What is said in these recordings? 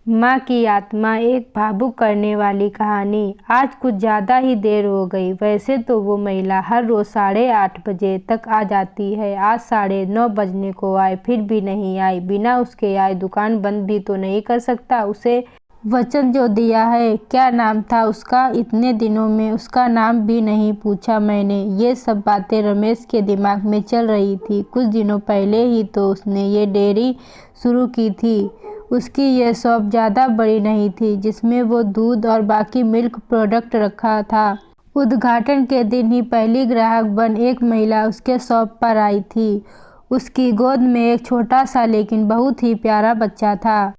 माँ की आत्मा, एक भावुक करने वाली कहानी। आज कुछ ज़्यादा ही देर हो गई। वैसे तो वो महिला हर रोज़ 8:30 बजे तक आ जाती है। आज 9:30 बजने को आए, फिर भी नहीं आई। बिना उसके आए दुकान बंद भी तो नहीं कर सकता। उसे वचन जो दिया है। क्या नाम था उसका? इतने दिनों में उसका नाम भी नहीं पूछा मैंने। ये सब बातें रमेश के दिमाग में चल रही थी। कुछ दिनों पहले ही तो उसने ये डेयरी शुरू की थी। उसकी ये शॉप ज़्यादा बड़ी नहीं थी, जिसमें वो दूध और बाकी मिल्क प्रोडक्ट रखा था। उद्घाटन के दिन ही पहली ग्राहक बन एक महिला उसके शॉप पर आई थी। उसकी गोद में एक छोटा सा लेकिन बहुत ही प्यारा बच्चा था।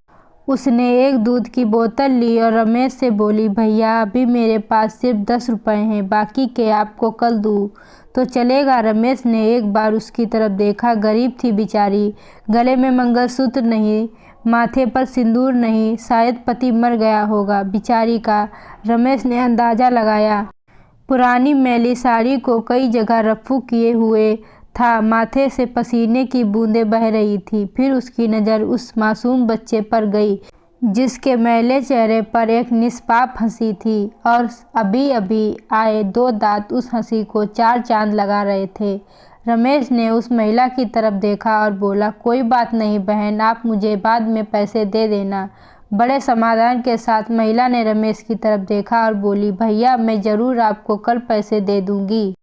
उसने एक दूध की बोतल ली और रमेश से बोली, भैया अभी मेरे पास सिर्फ 10 रुपए हैं, बाकी के आपको कल दूँ तो चलेगा? रमेश ने एक बार उसकी तरफ देखा। गरीब थी बेचारी, गले में मंगलसूत्र नहीं, माथे पर सिंदूर नहीं, शायद पति मर गया होगा बेचारी का। रमेश ने अंदाजा लगाया। पुरानी मैली साड़ी को कई जगह रफू किए हुए था, माथे से पसीने की बूंदें बह रही थी। फिर उसकी नज़र उस मासूम बच्चे पर गई, जिसके मैले चेहरे पर एक निष्पाप हंसी थी और अभी अभी आए 2 दांत उस हंसी को 4 चांद लगा रहे थे। रमेश ने उस महिला की तरफ देखा और बोला, कोई बात नहीं बहन, आप मुझे बाद में पैसे दे देना। बड़े समाधान के साथ महिला ने रमेश की तरफ देखा और बोली, भैया मैं ज़रूर आपको कल पैसे दे दूंगी।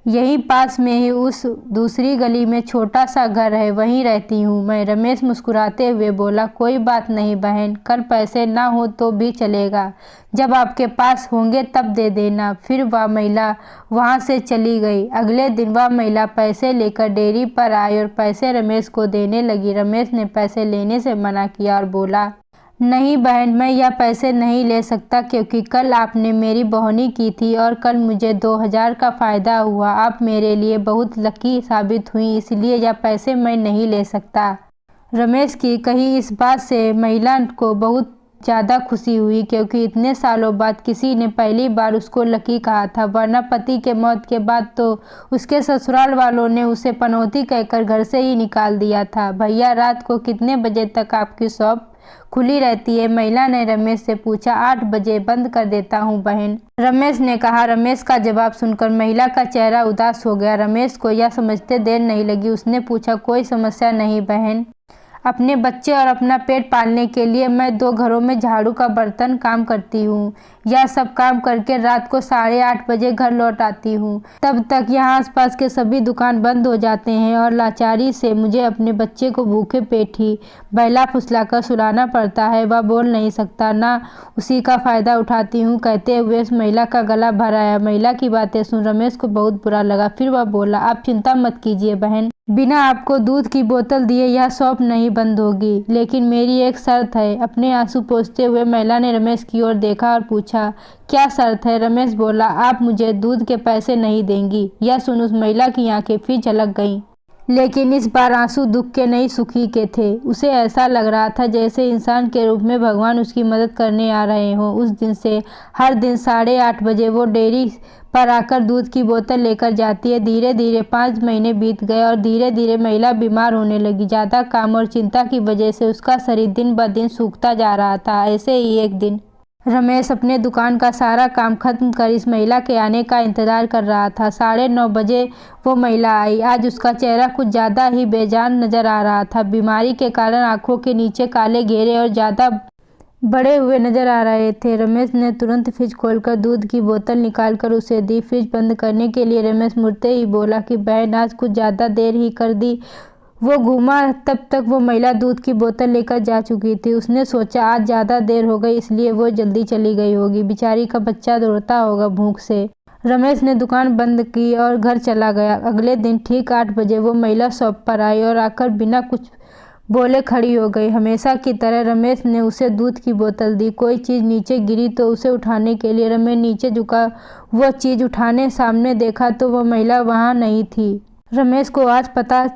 यहीं पास में ही उस दूसरी गली में छोटा सा घर है, वहीं रहती हूँ मैं। रमेश मुस्कुराते हुए बोला, कोई बात नहीं बहन, कल पैसे ना हो तो भी चलेगा, जब आपके पास होंगे तब दे देना। फिर वह महिला वहाँ से चली गई। अगले दिन वह महिला पैसे लेकर डेयरी पर आई और पैसे रमेश को देने लगी। रमेश ने पैसे लेने से मना किया और बोला, नहीं बहन, मैं यह पैसे नहीं ले सकता, क्योंकि कल आपने मेरी बोहनी की थी और कल मुझे 2000 का फ़ायदा हुआ। आप मेरे लिए बहुत लकी साबित हुई, इसलिए यह पैसे मैं नहीं ले सकता। रमेश की कही इस बात से महिला को बहुत ज़्यादा खुशी हुई, क्योंकि इतने सालों बाद किसी ने पहली बार उसको लकी कहा था, वरना पति के मौत के बाद तो उसके ससुराल वालों ने उसे पनौती कहकर घर से ही निकाल दिया था। भैया रात को कितने बजे तक आपकी शॉप खुली रहती है? महिला ने रमेश से पूछा। 8 बजे बंद कर देता हूँ बहन, रमेश ने कहा। रमेश का जवाब सुनकर महिला का चेहरा उदास हो गया। रमेश को यह समझते देर नहीं लगी। उसने पूछा, कोई समस्या नहीं बहन, अपने बच्चे और अपना पेट पालने के लिए मैं 2 घरों में झाड़ू का बर्तन काम करती हूँ। यह सब काम करके रात को 8:30 बजे घर लौट आती हूँ। तब तक यहाँ आसपास के सभी दुकान बंद हो जाते हैं और लाचारी से मुझे अपने बच्चे को भूखे पेट ही बहला फुसलाकर सुलाना पड़ता है। वह बोल नहीं सकता, ना उसी का फ़ायदा उठाती हूँ। कहते हुए उस महिला का गला भर आया। महिला की बातें सुन रमेश को बहुत बुरा लगा। फिर वह बोला, आप चिंता मत कीजिए बहन, बिना आपको दूध की बोतल दिए यह शॉप नहीं बंद होगी, लेकिन मेरी एक शर्त है। अपने आंसू पोंछते हुए महिला ने रमेश की ओर देखा और पूछा, क्या शर्त है? रमेश बोला, आप मुझे दूध के पैसे नहीं देंगी। यह सुन उस महिला की आंखें फिर झलक गईं, लेकिन इस बार आंसू दुख के नहीं सुखी के थे। उसे ऐसा लग रहा था जैसे इंसान के रूप में भगवान उसकी मदद करने आ रहे हों। उस दिन से हर दिन 8:30 बजे वो डेयरी पर आकर दूध की बोतल लेकर जाती है। धीरे धीरे 5 महीने बीत गए और धीरे धीरे महिला बीमार होने लगी। ज़्यादा काम और चिंता की वजह से उसका शरीर दिन ब दिन सूखता जा रहा था। ऐसे ही एक दिन रमेश अपने दुकान का सारा काम खत्म कर इस महिला के आने का इंतज़ार कर रहा था। 9:30 बजे वो महिला आई। आज उसका चेहरा कुछ ज़्यादा ही बेजान नज़र आ रहा था। बीमारी के कारण आंखों के नीचे काले घेरे और ज़्यादा बड़े हुए नजर आ रहे थे। रमेश ने तुरंत फ्रिज खोलकर दूध की बोतल निकालकर उसे दी। फ्रिज बंद करने के लिए रमेश मुड़ते ही बोला कि बहन, आज कुछ ज़्यादा देर ही कर दी। वो घूमा, तब तक वो महिला दूध की बोतल लेकर जा चुकी थी। उसने सोचा आज ज़्यादा देर हो गई, इसलिए वो जल्दी चली गई होगी। बेचारी का बच्चा रोता होगा भूख से। रमेश ने दुकान बंद की और घर चला गया। अगले दिन ठीक 8 बजे वो महिला शॉप पर आई और आकर बिना कुछ बोले खड़ी हो गई। हमेशा की तरह रमेश ने उसे दूध की बोतल दी। कोई चीज़ नीचे गिरी तो उसे उठाने के लिए रमेश नीचे झुका। वो चीज़ उठाने सामने देखा तो वह महिला वहाँ नहीं थी। रमेश को आज पता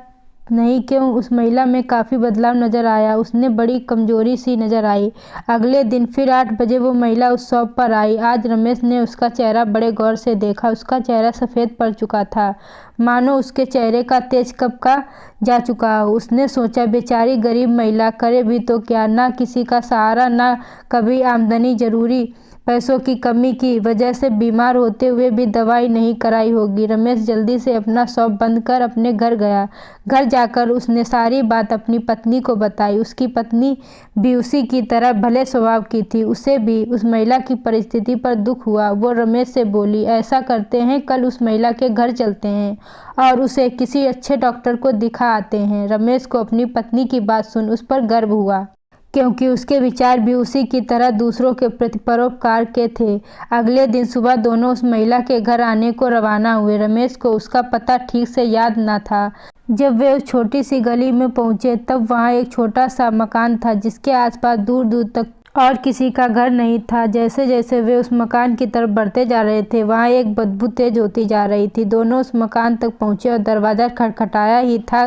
नहीं क्यों उस महिला में काफ़ी बदलाव नजर आया। उसने बड़ी कमजोरी सी नजर आई। अगले दिन फिर 8 बजे वो महिला उस शॉप पर आई। आज रमेश ने उसका चेहरा बड़े गौर से देखा। उसका चेहरा सफ़ेद पड़ चुका था, मानो उसके चेहरे का तेज कब का जा चुका हो। उसने सोचा, बेचारी गरीब महिला, करे भी तो क्या, ना किसी का सहारा, ना कभी आमदनी, जरूरी पैसों की कमी की वजह से बीमार होते हुए भी दवाई नहीं कराई होगी। रमेश जल्दी से अपना शॉप बंद कर अपने घर गया। घर जाकर उसने सारी बात अपनी पत्नी को बताई। उसकी पत्नी भी उसी की तरह भले स्वभाव की थी। उसे भी उस महिला की परिस्थिति पर दुख हुआ। वो रमेश से बोली, ऐसा करते हैं, कल उस महिला के घर चलते हैं और उसे किसी अच्छे डॉक्टर को दिखा आते हैं। रमेश को अपनी पत्नी की बात सुन उस पर गर्व हुआ, क्योंकि उसके विचार भी उसी की तरह दूसरों के प्रति परोपकार के थे। अगले दिन सुबह दोनों उस महिला के घर आने को रवाना हुए। रमेश को उसका पता ठीक से याद न था। जब वे उस छोटी सी गली में पहुंचे तब वहां एक छोटा सा मकान था, जिसके आसपास दूर दूर तक और किसी का घर नहीं था। जैसे जैसे वे उस मकान की तरफ बढ़ते जा रहे थे, वहाँ एक बदबू तेज होती जा रही थी। दोनों उस मकान तक पहुंचे और दरवाज़ा खटखटाया ही था,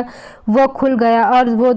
वो खुल गया और वो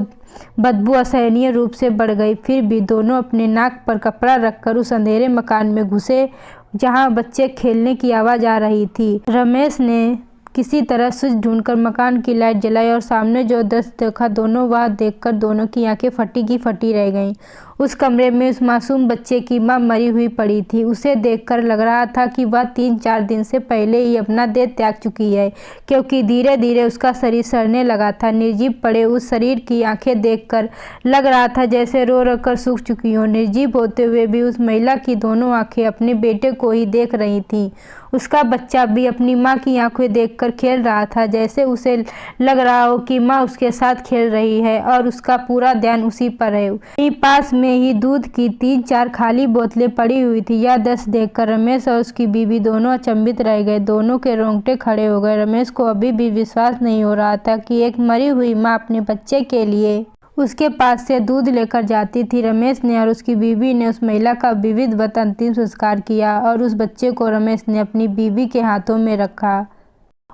बदबू असहनीय रूप से बढ़ गई। फिर भी दोनों अपने नाक पर कपड़ा रखकर उस अंधेरे मकान में घुसे, जहाँ बच्चे खेलने की आवाज़ आ रही थी। रमेश ने किसी तरह स्विच ढूंढकर मकान की लाइट जलाई और सामने जो दृश्य देखा, दोनों वह देखकर दोनों की आंखें फटी की फटी रह गईं। उस कमरे में उस मासूम बच्चे की मां मरी हुई पड़ी थी। उसे देखकर लग रहा था कि वह 3-4 दिन से पहले ही अपना देह त्याग चुकी है, क्योंकि धीरे धीरे उसका शरीर सड़ने लगा था। निर्जीव पड़े उस शरीर की आंखें देखकर लग रहा था जैसे रो रो कर सूख चुकी हों। निर्जीव होते हुए भी उस महिला की दोनों आंखें अपने बेटे को ही देख रही थीं। उसका बच्चा भी अपनी माँ की आंखें देखकर खेल रहा था, जैसे उसे लग रहा हो कि माँ उसके साथ खेल रही है और उसका पूरा ध्यान उसी पर है। वहीं पास में ही दूध की 3-4 खाली बोतलें पड़ी हुई थी। यह दृश्य देखकर रमेश और उसकी बीवी दोनों अचंभित रह गए। दोनों के रोंगटे खड़े हो गए। रमेश को अभी भी विश्वास नहीं हो रहा था कि एक मरी हुई माँ अपने बच्चे के लिए उसके पास से दूध लेकर जाती थी। रमेश ने और उसकी बीवी ने उस महिला का विधिवत अंतिम संस्कार किया और उस बच्चे को रमेश ने अपनी बीवी के हाथों में रखा।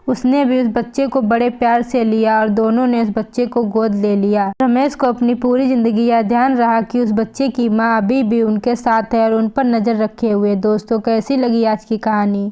उसने भी उस बच्चे को बड़े प्यार से लिया और दोनों ने उस बच्चे को गोद ले लिया। रमेश को अपनी पूरी जिंदगी यह ध्यान रहा कि उस बच्चे की माँ अभी भी उनके साथ है और उन पर नज़र रखे हुए। दोस्तों, कैसी लगी आज की कहानी?